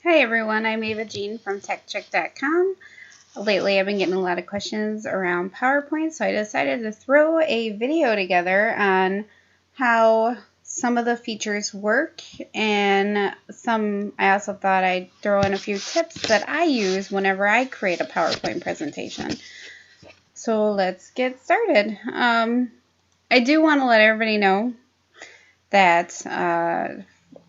Hi everyone, I'm Ava Jean from TechCheck.com. Lately I've been getting a lot of questions around PowerPoint, so I decided to throw a video together on how some of the features work, and I also thought I'd throw in a few tips that I use whenever I create a PowerPoint presentation. So let's get started. I do want to let everybody know that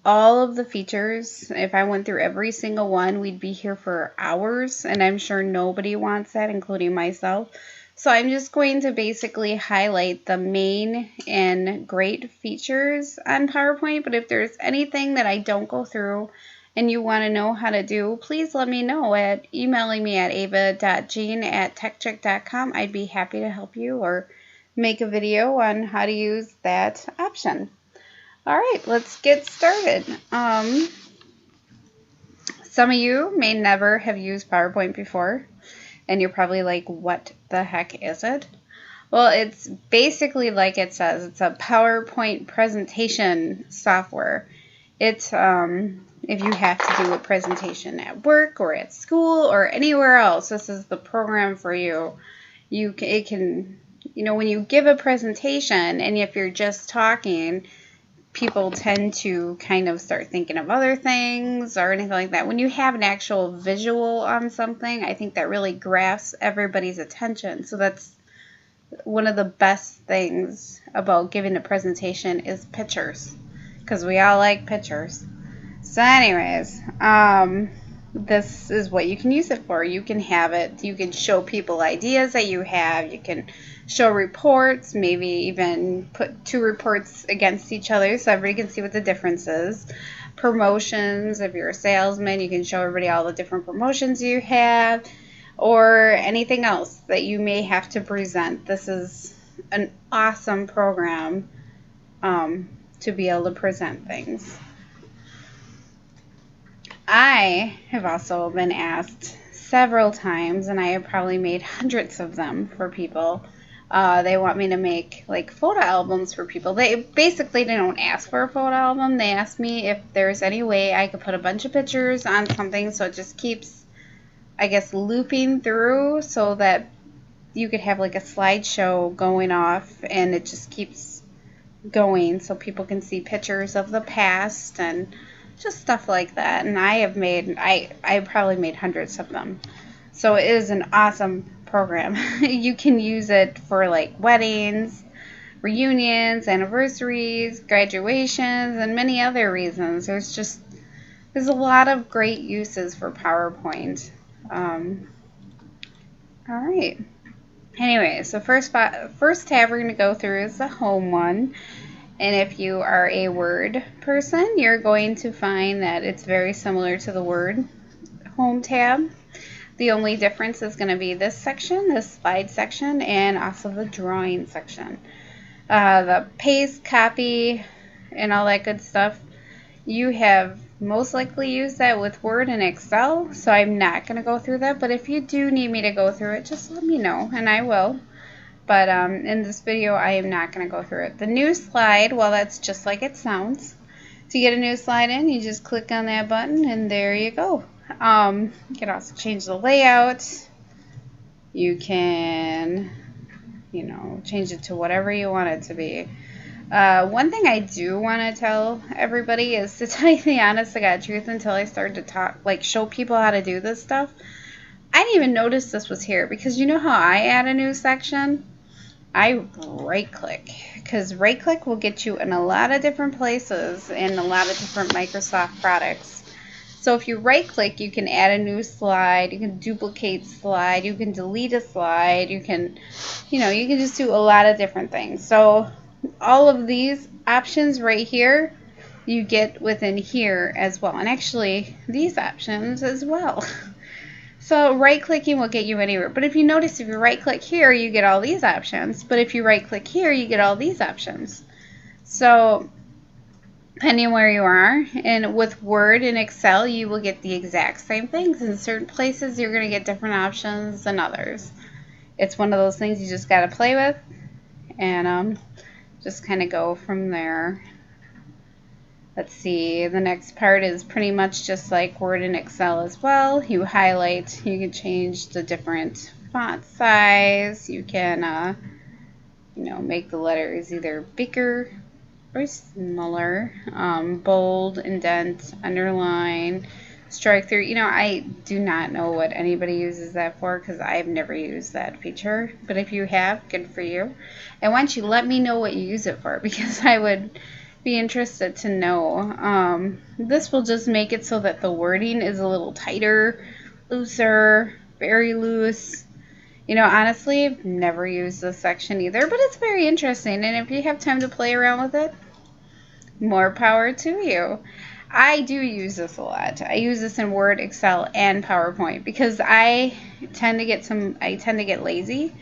all of the features, if I went through every single one, we'd be here for hours, and I'm sure nobody wants that, including myself. So I'm just going to basically highlight the main and great features on PowerPoint, but if there's anything that I don't go through and you want to know how to do, please let me know at emailing me at ava.jean@techcheck.com. I'd be happy to help you or make a video on how to use that option. All right, let's get started. Some of you may never have used PowerPoint before, and you're probably like, what the heck is it? Well, it's basically like it says. It's a PowerPoint presentation software. It's if you have to do a presentation at work or at school or anywhere else, this is the program for you. It can, when you give a presentation and if you're just talking, people tend to kind of start thinking of other things or anything like that. When you have an actual visual on something, I think that really grasps everybody's attention. So that's one of the best things about giving a presentation is pictures, because we all like pictures. So anyways, this is what you can use it for. You can have it, you can show people ideas that you have, you can show reports, maybe even put two reports against each other so everybody can see what the difference is. Promotions, if you're a salesman, you can show everybody all the different promotions you have, or anything else that you may have to present. This is an awesome program to be able to present things. I have also been asked several times, and I have probably made hundreds of them for people. They want me to make like photo albums for people. They don't ask for a photo album. They ask me if there's any way I could put a bunch of pictures on something so it just keeps, I guess, looping through, so that you could have like a slideshow going off and it just keeps going so people can see pictures of the past and just stuff like that. And I probably made hundreds of them. So it is an awesome program. You can use it for like weddings, reunions, anniversaries, graduations, and many other reasons. There's a lot of great uses for PowerPoint. All right. Anyway, so first tab we're going to go through is the home one. And if you are a Word person, you're going to find that it's very similar to the Word home tab. The only difference is going to be this section, this slide section, and also the drawing section. The paste, copy, and all that good stuff, you have most likely used that with Word and Excel, so I'm not going to go through that. But if you do need me to go through it, just let me know, and I will. But in this video, I am not going to go through it. The new slide, well, that's just like it sounds. To get a new slide in, you just click on that button, and there you go. You can also change the layout. You can, change it to whatever you want it to be. One thing I do want to tell everybody is, to tell you the honest to God truth, until I started to show people how to do this stuff, I didn't even notice this was here, because you know how I add a new section? I right-click, because right-click will get you in a lot of different places in a lot of different Microsoft products. So if you right-click, you can add a new slide, you can duplicate slide, you can delete a slide, you can just do a lot of different things. So all of these options right here, you get within here as well, and actually these options as well. So right-clicking will get you anywhere. But if you notice, if you right-click here, you get all these options. But if you right-click here, you get all these options. So depending where you are, and with Word and Excel, you will get the exact same things. In certain places, you're going to get different options than others. It's one of those things you just got to play with, and just kind of go from there. Let's see, the next part is pretty much just like Word and Excel as well. You highlight, you can change the different font size, you can, make the letters either bigger or smaller, bold, indent, underline, strike through. I do not know what anybody uses that for because I've never used that feature. But if you have, good for you. And why don't you let me know what you use it for, because I would be interested to know. This will just make it so that the wording is a little tighter, looser, very loose. Honestly, I've never used this section either, but it's very interesting. And if you have time to play around with it, more power to you. I do use this a lot. I use this in Word, Excel, and PowerPoint because I tend to get lazy,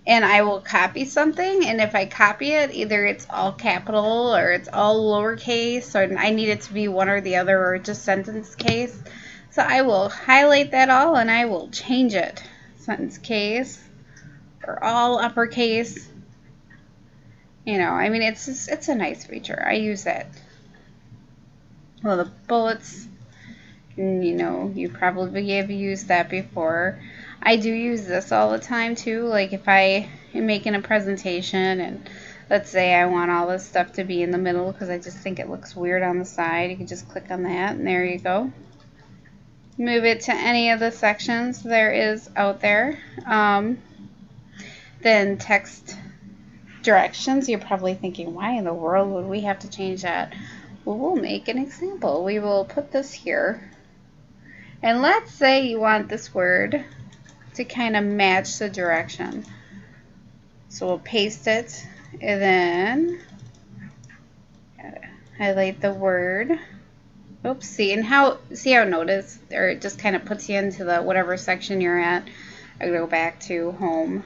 and I will copy something, and if I copy it, either it's all capital or it's all lowercase, or I need it to be one or the other, or just sentence case. So I will highlight that all and I will change it. Sentence case or all uppercase. It's a nice feature. I use that. Well, the bullets, you probably have used that before. I do use this all the time too. Like if I am making a presentation and let's say I want all this stuff to be in the middle because I just think it looks weird on the side, you can just click on that and there you go. Move it to any of the sections there is out there. Then text directions, you're probably thinking, why in the world would we have to change that? Well, we'll make an example. We will put this here. And let's say you want this word to kind of match the direction. So we'll paste it and then highlight the word. Oops, see how notice, or it just kind of puts you into the whatever section you're at. I'm going to go back to home.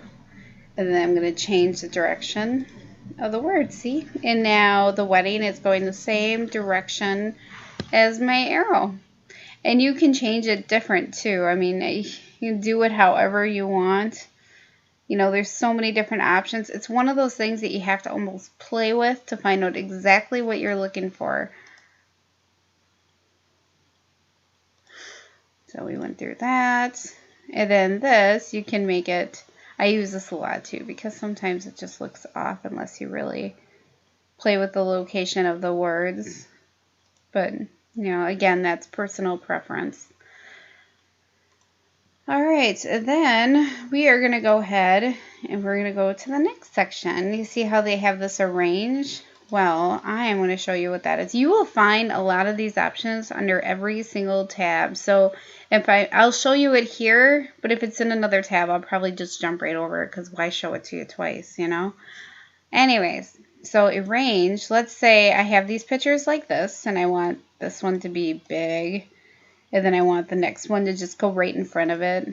And then I'm going to change the direction of the word, see? And now the wedding is going the same direction as my arrow. And you can change it different too. You can do it however you want. There's so many different options. It's one of those things that you have to almost play with to find out exactly what you're looking for. So we went through that. And then this, you can make it, I use this a lot too because sometimes it just looks off unless you really play with the location of the words. But, again, that's personal preference. All right, then we are going to go ahead and we're going to go to the next section. You see how they have this arranged? Well, I am going to show you what that is. You will find a lot of these options under every single tab. So if I'll show you it here, but if it's in another tab, I'll probably just jump right over it because why show it to you twice, Anyways, so arrange, let's say I have these pictures like this and I want this one to be big and then I want the next one to just go right in front of it.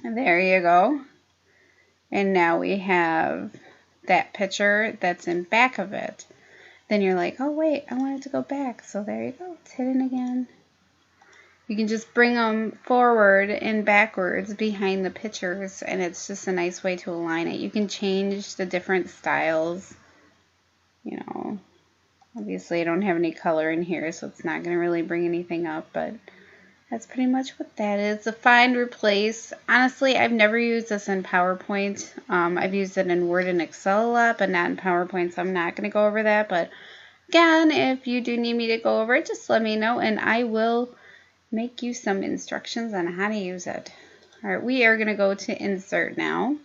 And there you go. And now we have that picture that's in back of it. Then you're like, oh wait, I want it to go back. So there you go, it's hidden again. You can just bring them forward and backwards behind the pictures, and it's just a nice way to align it. You can change the different styles. Obviously I don't have any color in here, so it's not going to really bring anything up, but that's pretty much what that is. The find, replace. Honestly, I've never used this in PowerPoint. I've used it in Word and Excel a lot, but not in PowerPoint, so I'm not going to go over that. But again, if you do need me to go over it, just let me know, and I will make you some instructions on how to use it. All right, we are going to go to insert now.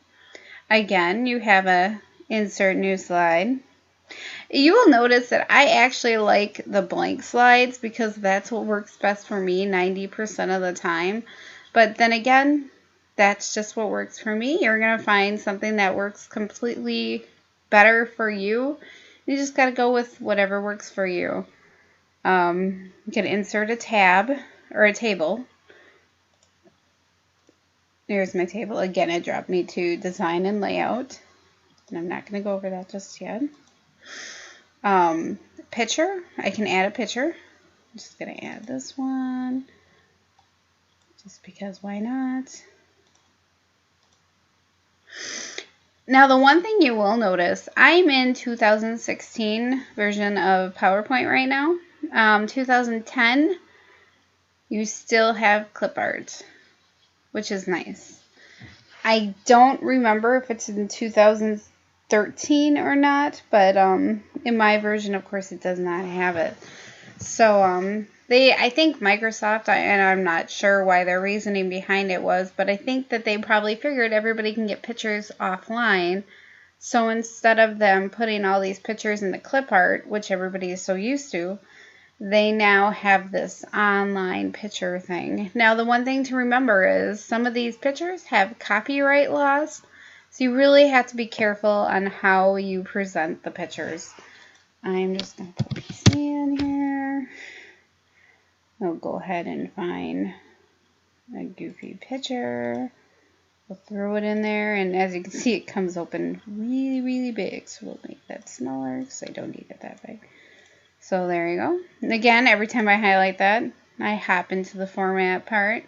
Again, you have a insert new slide. You will notice that I actually like the blank slides because that's what works best for me 90% of the time. But then again, that's just what works for me. You're going to find something that works completely better for you. You just got to go with whatever works for you. You can insert a tab or a table. There's my table. Again, it dropped me to design and layout. And I'm not going to go over that just yet. Picture. I can add a picture. I'm just going to add this one. Just because why not? Now, the one thing you will notice, I'm in 2016 version of PowerPoint right now. 2010, you still have clip art, which is nice. I don't remember if it's in 2013 or not, but in my version, of course, it does not have it. So I think Microsoft, and I'm not sure why their reasoning behind it was, but I think that they probably figured everybody can get pictures offline. So instead of them putting all these pictures in the clip art, which everybody is so used to, they now have this online picture thing. Now, the one thing to remember is some of these pictures have copyright laws, so you really have to be careful on how you present the pictures. I'm just going to put PC in here. I'll go ahead and find a goofy picture. We'll throw it in there, and as you can see, it comes open really, really big. So we'll make that smaller because I don't need it that big. So there you go. And again, every time I highlight that, I hop into the format part.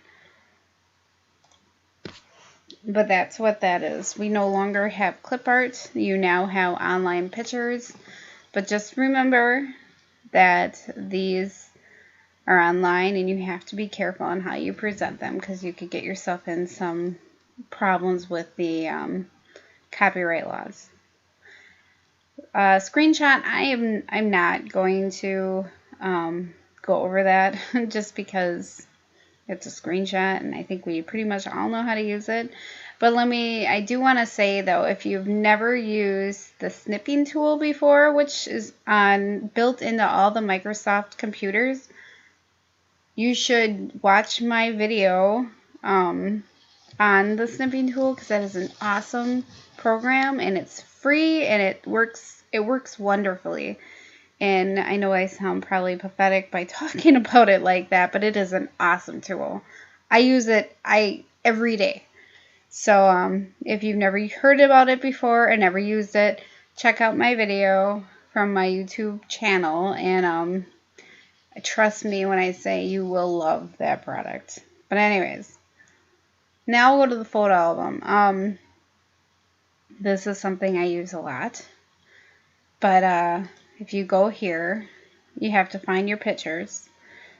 But that's what that is. We no longer have clip art. You now have online pictures. But just remember that these are online, and you have to be careful on how you present them because you could get yourself in some problems with the copyright laws. Screenshot, I'm not going to go over that just because it's a screenshot, and I think we pretty much all know how to use it. But I do want to say though, if you've never used the snipping tool before, which is built into all the Microsoft computers, you should watch my video on the snipping tool because that is an awesome program, and it's free, and it works wonderfully. And I know I sound probably pathetic by talking about it like that, but it is an awesome tool. I use it every day. So if you've never heard about it before and never used it, check out my video from my YouTube channel, and trust me when I say you will love that product. But anyways, now we'll go to the photo album. This is something I use a lot. But if you go here, you have to find your pictures.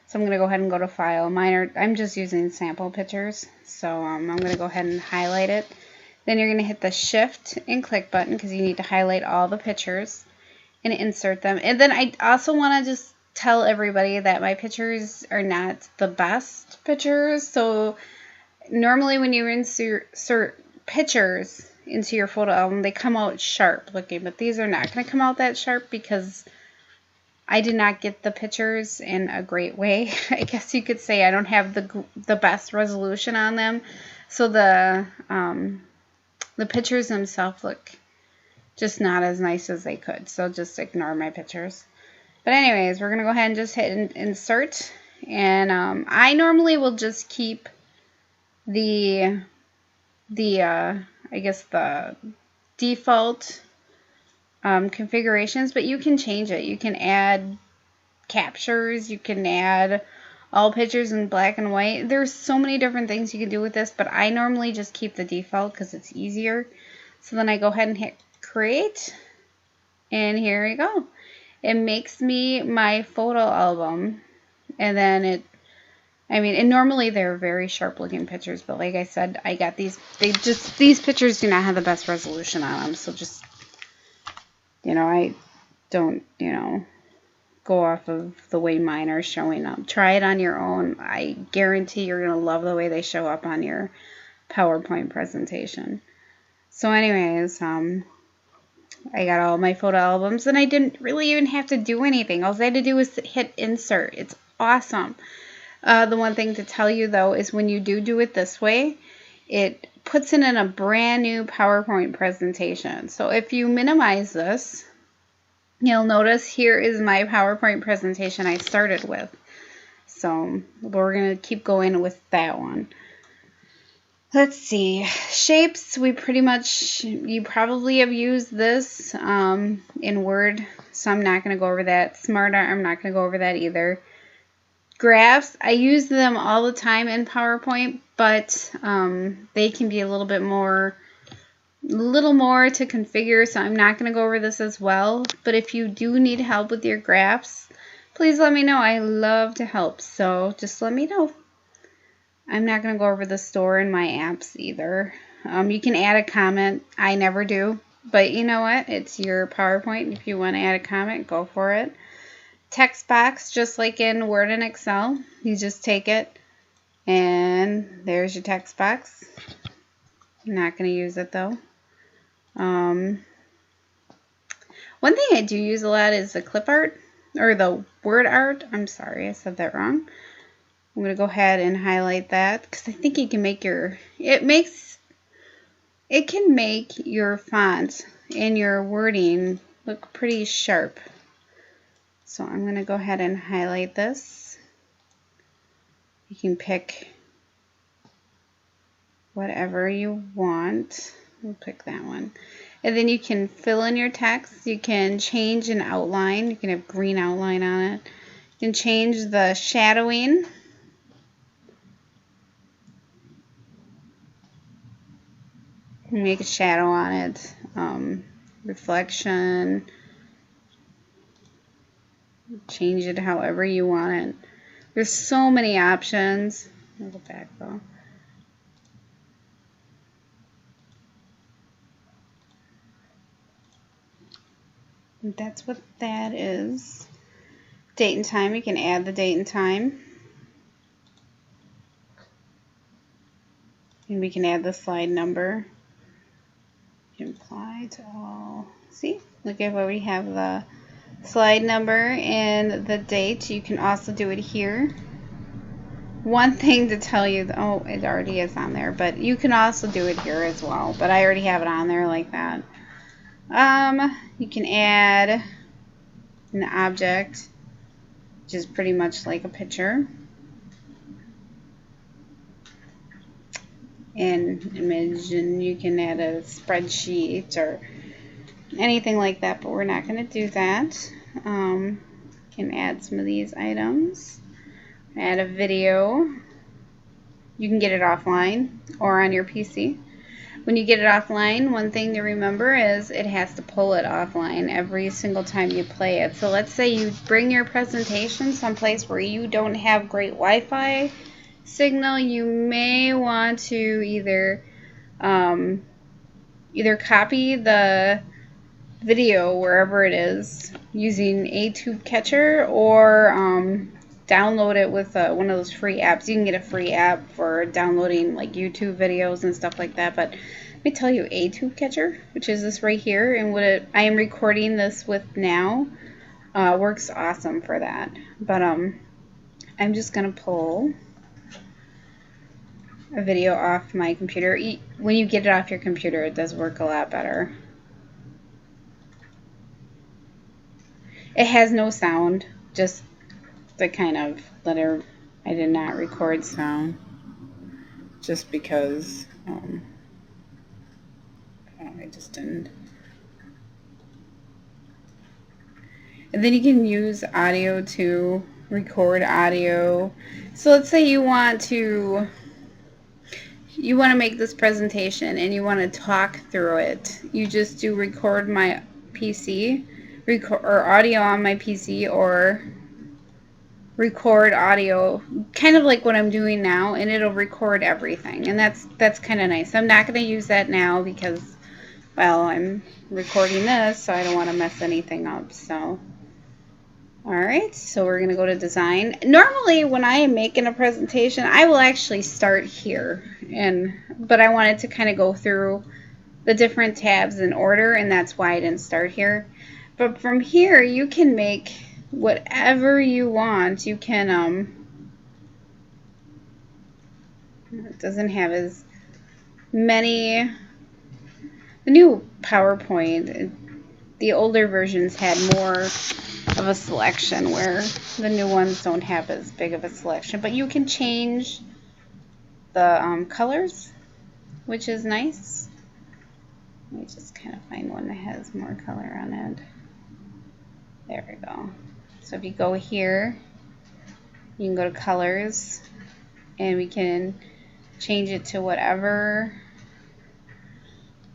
So I'm going to go ahead and go to File. I'm just using sample pictures. So I'm going to go ahead and highlight it. Then you're going to hit the Shift and click button because you need to highlight all the pictures and insert them. And then I also want to just tell everybody that my pictures are not the best pictures. So normally when you insert pictures into your photo album, they come out sharp looking, but these are not going to come out that sharp because I did not get the pictures in a great way. I guess you could say I don't have the best resolution on them, so the pictures themselves look just not as nice as they could. So just ignore my pictures. But anyways, we're gonna go ahead and just hit insert, and I normally will just keep the I guess the default configurations, but you can change it. You can add captures, you can add all pictures in black and white. There's so many different things you can do with this, but I normally just keep the default because it's easier. So then I go ahead and hit create, and here you go. It makes me my photo album, and then and normally they're very sharp looking pictures, but like I said, I got these pictures do not have the best resolution on them, so just, I don't, go off of the way mine are showing up. Try it on your own. I guarantee you're going to love the way they show up on your PowerPoint presentation. So anyways, I got all my photo albums, and I didn't really even have to do anything. All I had to do was hit insert. It's awesome. The one thing to tell you, though, is when you do it this way, it puts it in a brand new PowerPoint presentation. So if you minimize this, you'll notice here is my PowerPoint presentation I started with. So we're going to keep going with that one. Let's see. Shapes, you probably have used this in Word, so I'm not going to go over that. Smart Art, I'm not going to go over that either. Graphs, I use them all the time in PowerPoint, but they can be a little bit more A little more to configure, so I'm not going to go over this as well. But if you do need help with your graphs, please let me know. I love to help, so just let me know. I'm not going to go over the store in my apps either. You can add a comment. I never do. But you know what? It's your PowerPoint. If you want to add a comment, go for it. Text box, just like in Word and Excel. You just take it, and there's your text box. I'm not going to use it, though. One thing I do use a lot is the clip art, or the word art. I'm sorry, I said that wrong. I'm going to go ahead and highlight that because I think you can make it can make your font and your wording look pretty sharp. So I'm going to go ahead and highlight this. You can pick whatever you want. We'll pick that one. And then you can fill in your text. You can change an outline. You can have green outline on it. You can change the shadowing. Make a shadow on it. Reflection. Change it however you want it. There's so many options. I'll go back though. And that's what that is. Date and time. You can add the date and time. And we can add the slide number. Apply to all. See? Look at where we have the slide number and the date. You can also do it here. One thing to tell you, oh, it already is on there, but you can also do it here as well. But I already have it on there like that. You can add an object, which is pretty much like a picture. An image, and you can add a spreadsheet or anything like that, but we're not going to do that. You can add some of these items. Add a video. You can get it offline or on your PC. When you get it offline, one thing to remember is it has to pull it offline every single time you play it. So let's say you bring your presentation someplace where you don't have great Wi-Fi signal. You may want to either copy the video wherever it is using a tube catcher, or download it with one of those free apps. You can get a free app for downloading like YouTube videos and stuff like that. But let me tell you, a tube catcher, which is this right here, and what I am recording this with now, works awesome for that. But I'm just gonna pull a video off my computer. When you get it off your computer, it does work a lot better. It has no sound, just to kind of let her. I did not record sound, just because I just didn't. And then you can use audio to record audio. So let's say you want to make this presentation and you want to talk through it. You just do record my PC, or audio on my PC, or record audio, kind of like what I'm doing now, and it'll record everything. And that's kind of nice. I'm not going to use that now because, well, I'm recording this, so I don't want to mess anything up. So alright, so we're going to go to design. Normally when I am making a presentation, I will actually start here, but I wanted to kind of go through the different tabs in order, and that's why I didn't start here. But from here you can make whatever you want. You can it doesn't have as many. The new PowerPoint, the older versions had more of a selection, where the new ones don't have as big of a selection. But you can change the colors, which is nice. Let me just kind of find one that has more color on it. There we go. So if you go here, you can go to colors, and we can change it to whatever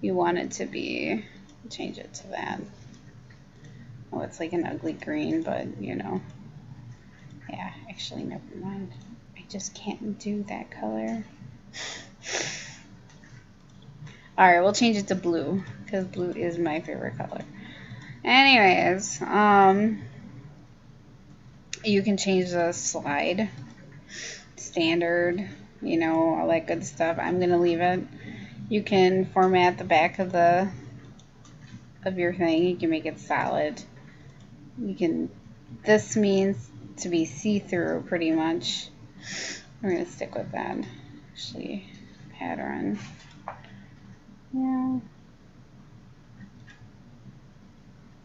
you want it to be. Change it to that. Oh, it's like an ugly green, but you know. Yeah, actually, never mind. I just can't do that color. Alright, we'll change it to blue, because blue is my favorite color. Anyways, you can change the slide, standard, you know, all that good stuff. I'm gonna leave it. You can format the back of your thing. You can make it solid. You can. This means to be see-through, pretty much. We're gonna stick with that. Actually, pattern. Yeah.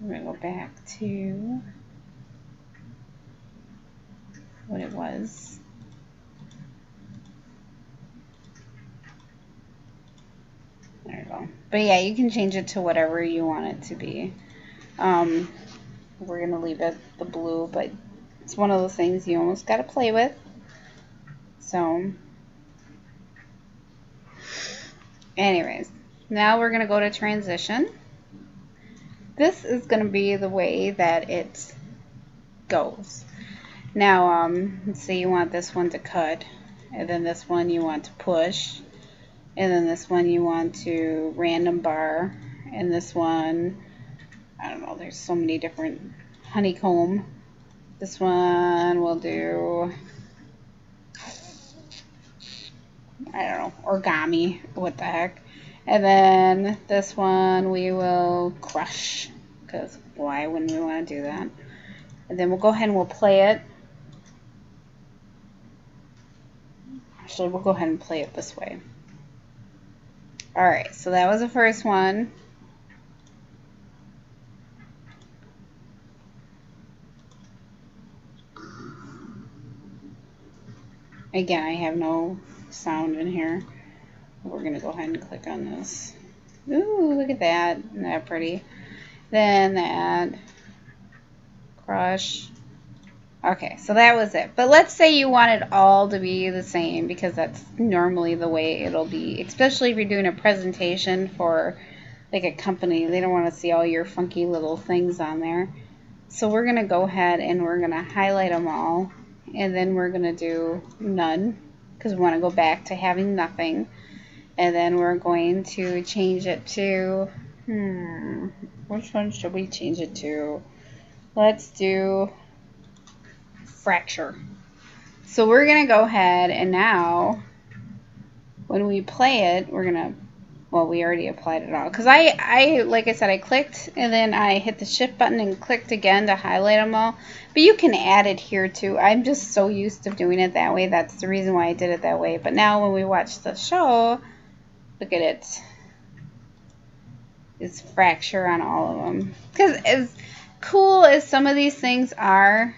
We're gonna go back to what it was. There you go. But yeah, you can change it to whatever you want it to be. We're gonna leave it the blue, but it's one of those things you almost gotta play with. So, anyways, now we're gonna go to transition. This is gonna be the way that it goes. Now, let's say you want this one to cut, and then this one you want to push, and then this one you want to random bar, and this one, I don't know, there's so many different, honeycomb. This one we'll do, I don't know, origami, what the heck. And then this one we will crush, because why wouldn't we want to do that? And then we'll go ahead and we'll play it. Actually, we'll go ahead and play it this way. Alright, so that was the first one. Again, I have no sound in here. We're going to go ahead and click on this. Ooh, look at that. Isn't that pretty? Then that. Crush. Okay, so that was it. But let's say you want it all to be the same, because that's normally the way it'll be. Especially if you're doing a presentation for like a company. They don't want to see all your funky little things on there. So we're going to go ahead and we're going to highlight them all. And then we're going to do none, because we want to go back to having nothing. And then we're going to change it to, which one should we change it to? Let's do fracture. So we're going to go ahead and now, when we play it, we're going to, well, we already applied it all. Because I, like I said, I clicked and then I hit the shift button and clicked again to highlight them all. But you can add it here too. I'm just so used to doing it that way. That's the reason why I did it that way. But now when we watch the show, look at it. It's fracture on all of them. Because as cool as some of these things are,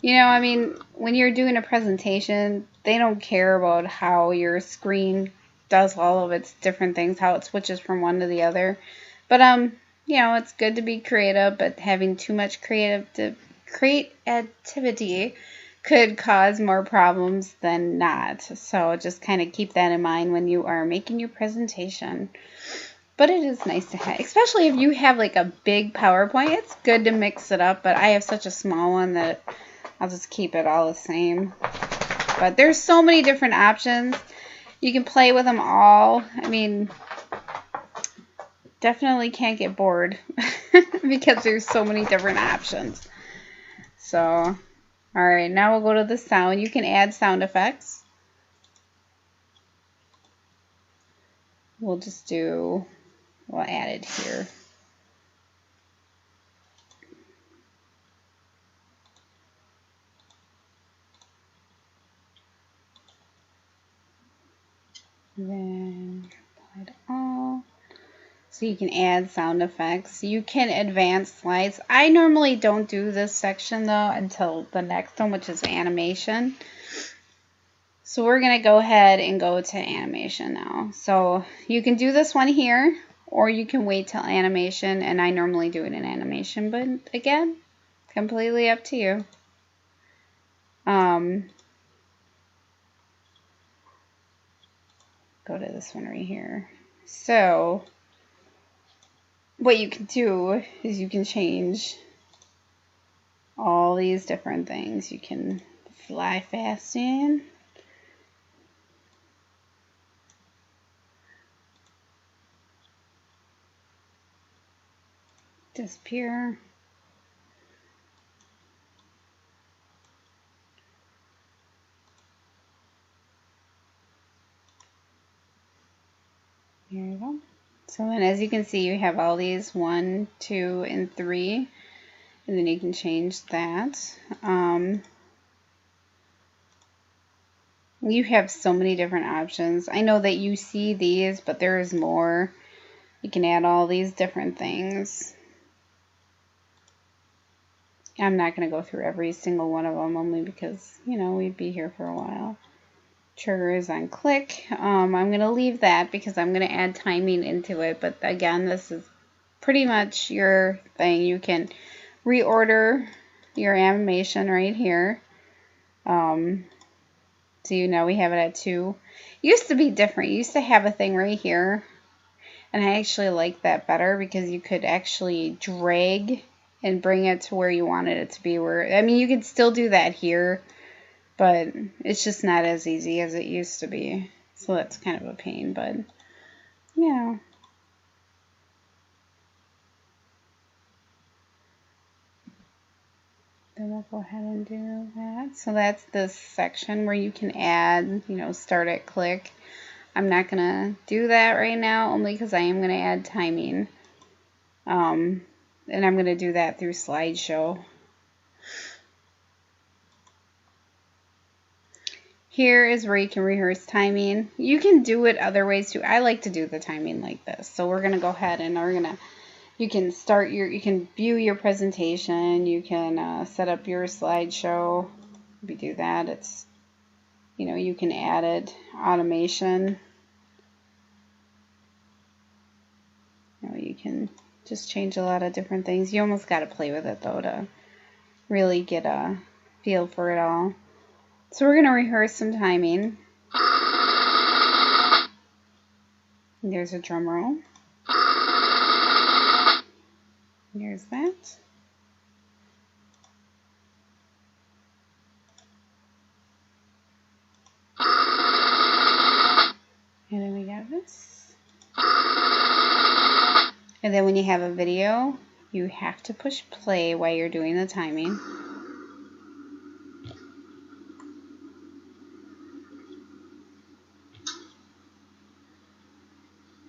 you know, I mean, when you're doing a presentation, they don't care about how your screen does all of its different things, how it switches from one to the other. But, you know, it's good to be creative, but having too much creativity could cause more problems than not. So just kind of keep that in mind when you are making your presentation. But it is nice to have, especially if you have like a big PowerPoint. It's good to mix it up, but I have such a small one that I'll just keep it all the same. But there's so many different options. You can play with them all. I mean, definitely can't get bored because there's so many different options. So, all right, now we'll go to the sound. You can add sound effects. We'll just do, we'll add it here. Then apply to all. So you can add sound effects. You can advance slides. I normally don't do this section though until the next one, which is animation. So we're going to go ahead and go to animation now. So you can do this one here, or you can wait till animation, and I normally do it in animation, but again, completely up to you. Go to this one right here. So what you can do is you can change all these different things. You can fly fast in, disappear, there you go. So then as you can see, you have all these 1, 2, and 3, and then you can change that. You have so many different options. I know that you see these, but there is more. You can add all these different things. I'm not going to go through every single one of them, only because, you know, we'd be here for a while. Triggers on click. I'm going to leave that because I'm going to add timing into it. But again, this is pretty much your thing. You can reorder your animation right here. So now we have it at 2. It used to be different. You used to have a thing right here. And I actually like that better because you could actually drag and bring it to where you wanted it to be. I mean, you could still do that here, but it's just not as easy as it used to be. So that's kind of a pain, but yeah. Then we'll go ahead and do that. So that's this section where you can add, you know, start at click. I'm not going to do that right now, only because I am going to add timing. And I'm going to do that through slideshow. Here is where you can rehearse timing. You can do it other ways too. I like to do the timing like this. So we're going to go ahead and you can you can view your presentation. You can set up your slideshow. We do that. It's, you know, you can add it, automation. You know, you can just change a lot of different things. You almost got to play with it though to really get a feel for it all. So we're going to rehearse some timing. There's a drum roll. There's that. And then we got this. And then when you have a video, you have to push play while you're doing the timing.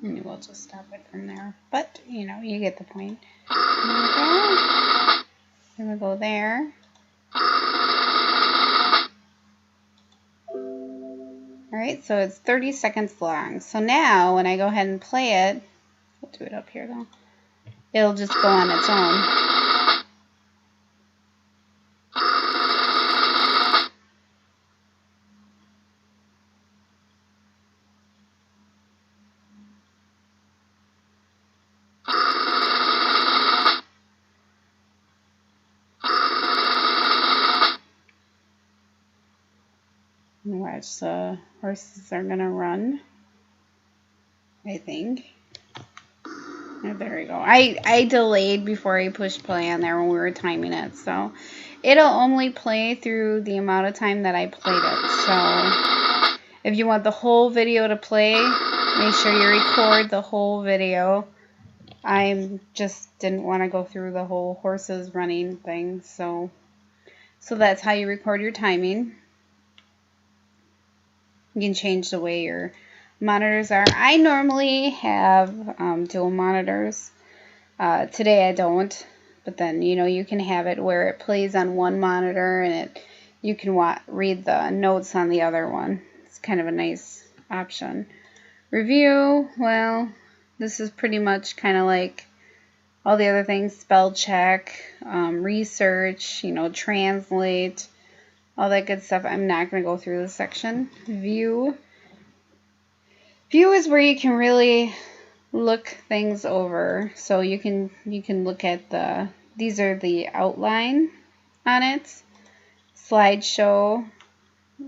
And we'll just stop it from there. But, you know, you get the point. Then we go there. Alright, so it's 30 seconds long. So now, when I go ahead and play it, we'll do it up here though, it'll just go on its own. Watch the horses are gonna run, I think. Oh, there we go. I delayed before I pushed play on there when we were timing it, so it'll only play through the amount of time that I played it. So if you want the whole video to play, make sure you record the whole video. I just didn't want to go through the whole horses running thing, so that's how you record your timing. You can change the way your monitors are. I normally have dual monitors. Today I don't, but then, you know, you can have it where it plays on one monitor and you can read the notes on the other one. It's kind of a nice option. Review, well, this is pretty much kind of like all the other things. Spell check, research, you know, translate, all that good stuff. I'm not going to go through this section. View. View is where you can really look things over. So you can look at these are the outline on it. Slideshow.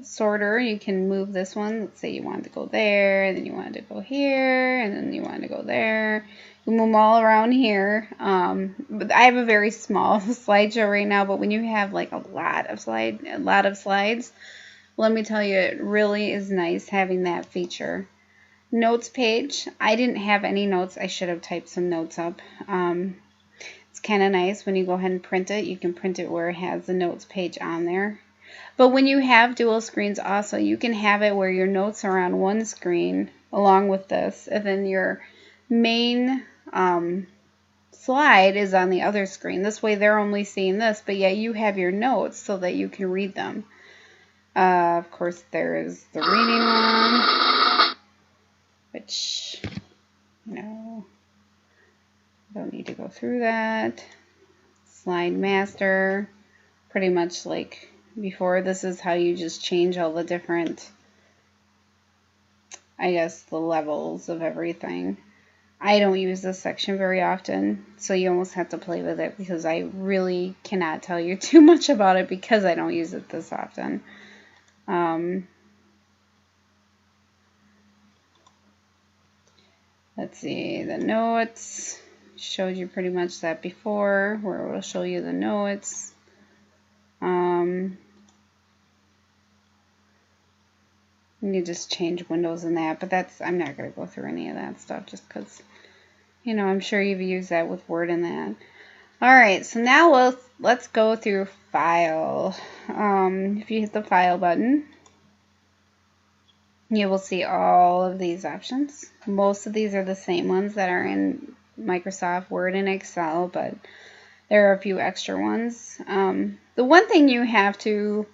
sorter, you can move this one. Let's say you wanted to go there, and then you wanted to go here, and then you wanted to go there. You move them all around here. But I have a very small slideshow right now, but when you have like a lot of slides, let me tell you, it really is nice having that feature. Notes page. I didn't have any notes. I should have typed some notes up. It's kind of nice when you go ahead and print it. You can print it where it has the notes page on there. But when you have dual screens also, you can have it where your notes are on one screen along with this, and then your main slide is on the other screen. This way they're only seeing this, but yet you have your notes so that you can read them. Of course, there is the reading one, which, no, don't need to go through that. Slide master, pretty much like before. This is how you just change all the different, I guess, the levels of everything. I don't use this section very often, so you almost have to play with it because I really cannot tell you too much about it because I don't use it this often. Let's see, the notes. Showed you pretty much that before, where it will show you the notes. You just change windows in that, but I'm not going to go through any of that stuff just because, you know, I'm sure you've used that with Word and that. Alright, so now let's go through File. If you hit the File button, you will see all of these options. Most of these are the same ones that are in Microsoft Word and Excel, but there are a few extra ones. The one thing you have to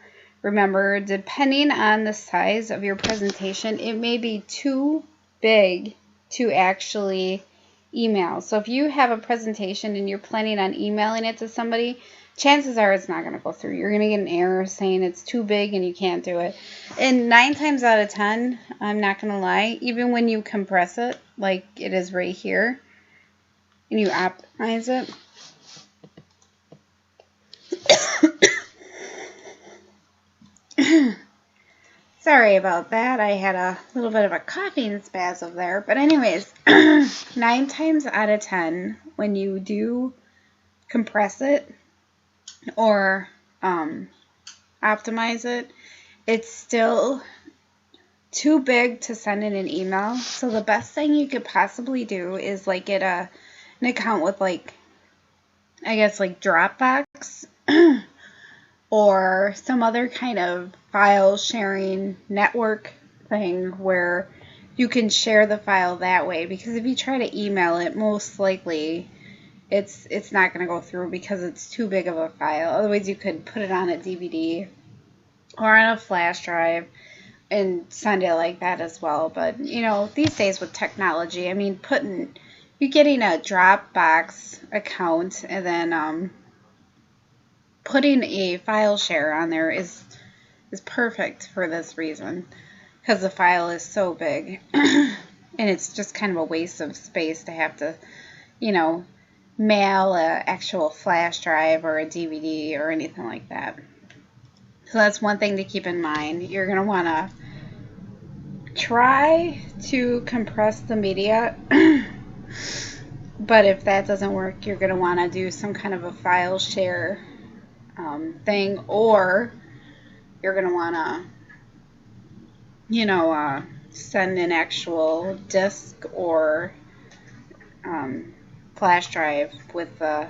remember, depending on the size of your presentation, it may be too big to actually email. So if you have a presentation and you're planning on emailing it to somebody, chances are it's not going to go through. You're going to get an error saying it's too big and you can't do it. And 9 times out of 10, I'm not going to lie, even when you compress it, like it is right here, and you optimize it, sorry about that. I had a little bit of a coughing spasm there. But anyways, 9 times out of 10, when you do compress it or optimize it, it's still too big to send in an email. So the best thing you could possibly do is like get an account with like, I guess like Dropbox or some other kind of file sharing network thing where you can share the file that way, because if you try to email it, most likely it's not going to go through because it's too big of a file. Otherwise you could put it on a DVD or on a flash drive and send it like that as well. But you know, these days with technology, I mean, you getting a Dropbox account and then putting a file share on there is perfect for this reason, because the file is so big and it's just kind of a waste of space to have to, you know, mail an actual flash drive or a DVD or anything like that. So that's one thing to keep in mind. You're going to want to try to compress the media, but if that doesn't work, you're going to want to do some kind of a file share thing, or you're going to want to, you know, send an actual disk or flash drive with the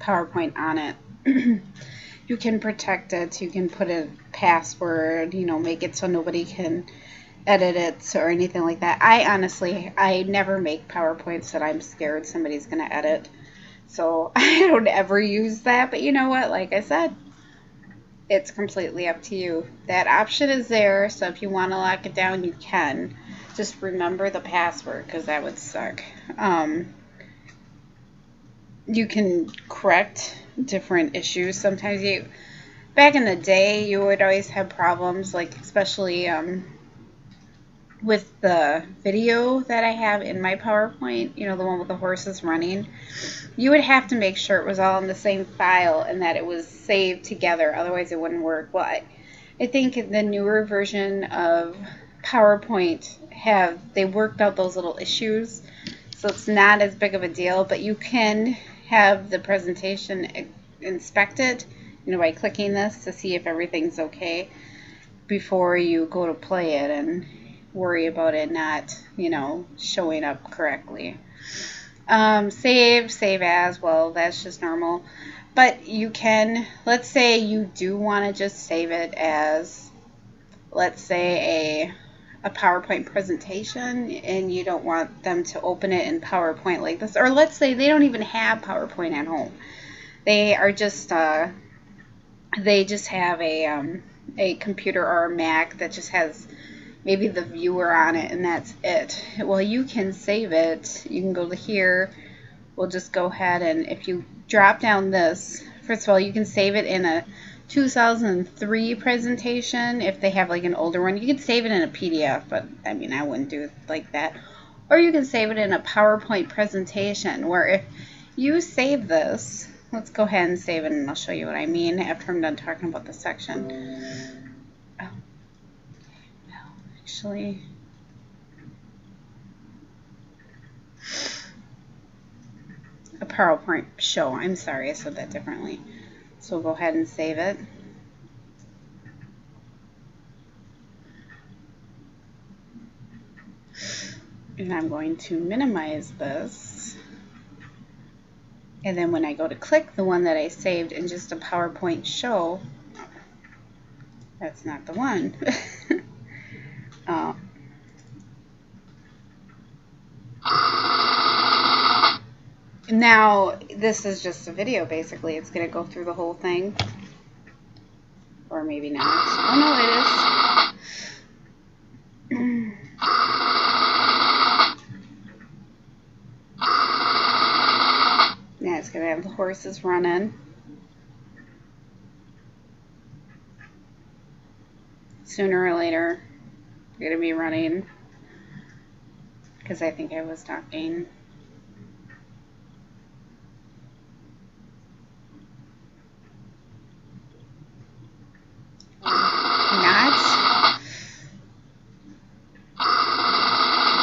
PowerPoint on it. You can protect it. You can put a password, you know, make it so nobody can edit it or anything like that. I never make PowerPoints that I'm scared somebody's going to edit. So I don't ever use that. But you know what? Like I said, it's completely up to you. That option is there. So if you want to lock it down, you can. Just remember the password, because that would suck. You can correct different issues. Sometimes back in the day, you would always have problems, like especially with the video that I have in my PowerPoint, you know, the one with the horses running. You would have to make sure it was all in the same file and that it was saved together, otherwise it wouldn't work. Well, I think the newer version of PowerPoint they worked out those little issues, so it's not as big of a deal, but you can have the presentation inspected, by clicking this to see if everything's okay before you go to play it and worry about it not, showing up correctly. Save as, well, that's just normal. But you can, let's say you do want to just save it as, let's say, a PowerPoint presentation, and you don't want them to open it in PowerPoint like this. Or let's say they don't even have PowerPoint at home. They are just, they just have a computer or a Mac that just has maybe the viewer on it, and that's it. Well, you can save it. You can go to here. We'll just go ahead, and if you drop down this, first of all, you can save it in a 2003 presentation. If they have like an older one, you can save it in a PDF, but I mean, I wouldn't do it like that. Or you can save it in a PowerPoint presentation, where if you save this, let's go ahead and save it, and I'll show you what I mean after I'm done talking about the section. Oh, no, actually, a PowerPoint show. I'm sorry, I said that differently. So we'll go ahead and save it. And I'm going to minimize this. And then when I go to click the one that I saved in just a PowerPoint show, that's not the one. Now, this is just a video, basically. It's going to go through the whole thing. Or maybe not. Oh, no, it is. Yeah, it's going to have the horses running. Sooner or later, they're going to be running. Because I think I was talking.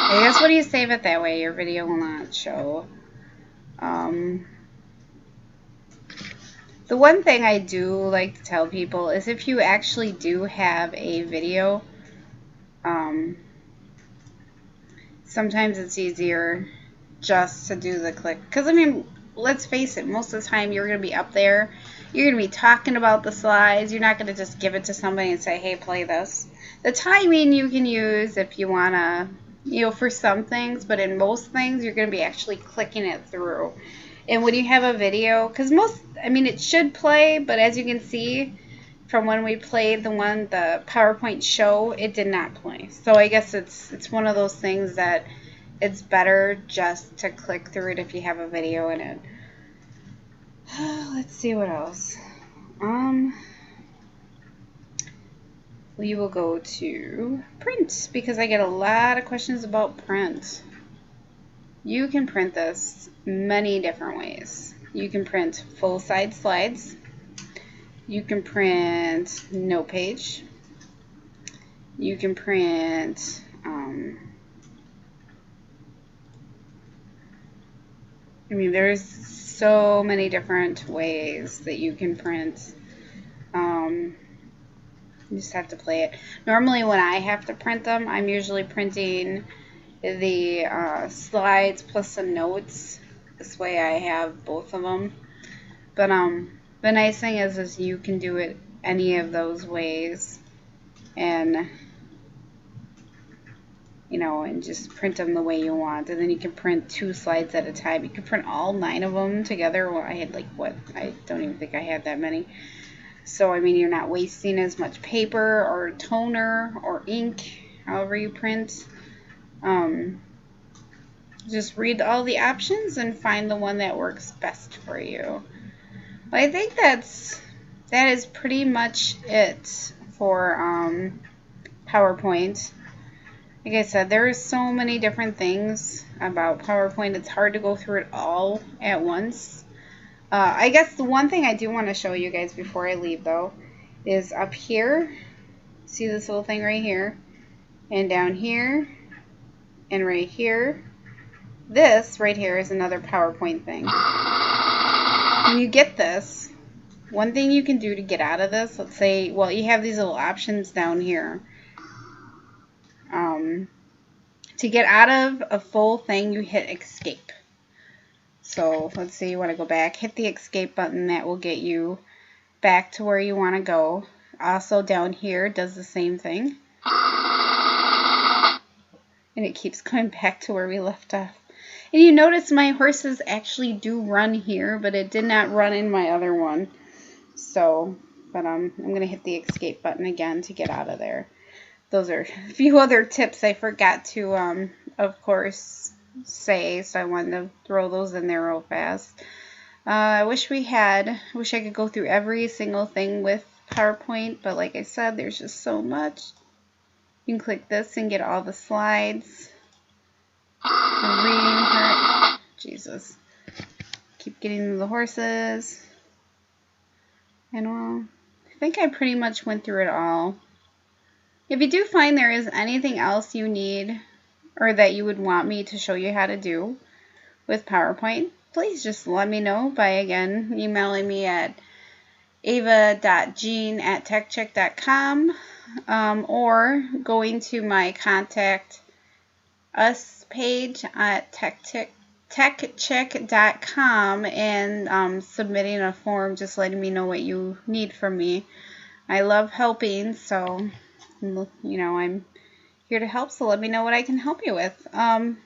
I guess when you save it that way, your video will not show. The one thing I do like to tell people is if you actually do have a video, sometimes it's easier just to do the click. Because, I mean, let's face it, most of the time you're going to be up there. You're going to be talking about the slides. You're not going to just give it to somebody and say, hey, play this. The timing you can use if you want to, for some things, but in most things, you're going to be actually clicking it through. And when you have a video, because it should play, but as you can see from when we played the PowerPoint show, it did not play. So I guess it's one of those things that it's better just to click through it if you have a video in it. Let's see what else. We will go to print, because I get a lot of questions about print. You can print this many different ways. You can print full-size slides. You can print no page. You can print there's so many different ways that you can print. You just have to play it. Normally when I have to print them, I'm usually printing the slides plus some notes. This way I have both of them. But the nice thing is you can do it any of those ways, and and just print them the way you want. And then you can print 2 slides at a time. You can print all 9 of them together. Well, I had I don't even think I had that many. So you're not wasting as much paper or toner or ink, however you print. Just read all the options and find the one that works best for you. But I think that is pretty much it for PowerPoint. Like I said, there are so many different things about PowerPoint. It's hard to go through it all at once. I guess the one thing I do want to show you guys before I leave, though, is up here. See this little thing right here? And down here, and right here. This right here is another PowerPoint thing. When you get this, one thing you can do to get out of this, let's say, well, you have these little options down here. To get out of a full thing, you hit escape. So let's say you want to go back, hit the escape button. That will get you back to where you want to go. Also down here does the same thing. And it keeps going back to where we left off. And you notice my horses actually do run here, but it did not run in my other one. So, but I'm going to hit the escape button again to get out of there. Those are a few other tips I forgot to, of course, say, so I wanted to throw those in there real fast. I wish I could go through every single thing with PowerPoint, but like I said, there's just so much. You can click this and get all the slides. I'm reading her. Jesus. Keep getting to the horses. And well, I think I pretty much went through it all. If you do find there is anything else you need or that you would want me to show you how to do with PowerPoint, please just let me know by, again, emailing me at ava.jean@techcheck.com or going to my Contact Us page at techcheck.com and submitting a form, just letting me know what you need from me. I love helping, so you know, I'm here to help, so let me know what I can help you with. And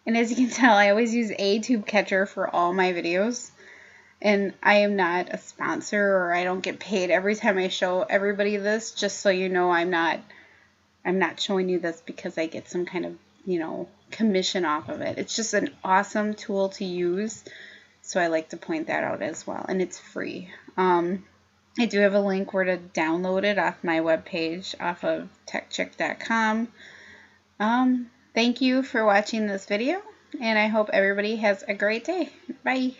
as you can tell, I always use a tube catcher for all my videos. And I am not a sponsor, or I don't get paid every time I show everybody this, just so you know. I'm not showing you this because I get some kind of, you know, commission off of it. It's just an awesome tool to use, so I like to point that out as well, and it's free. I do have a link where to download it off my webpage, off of techcheck.com. Thank you for watching this video, and I hope everybody has a great day. Bye.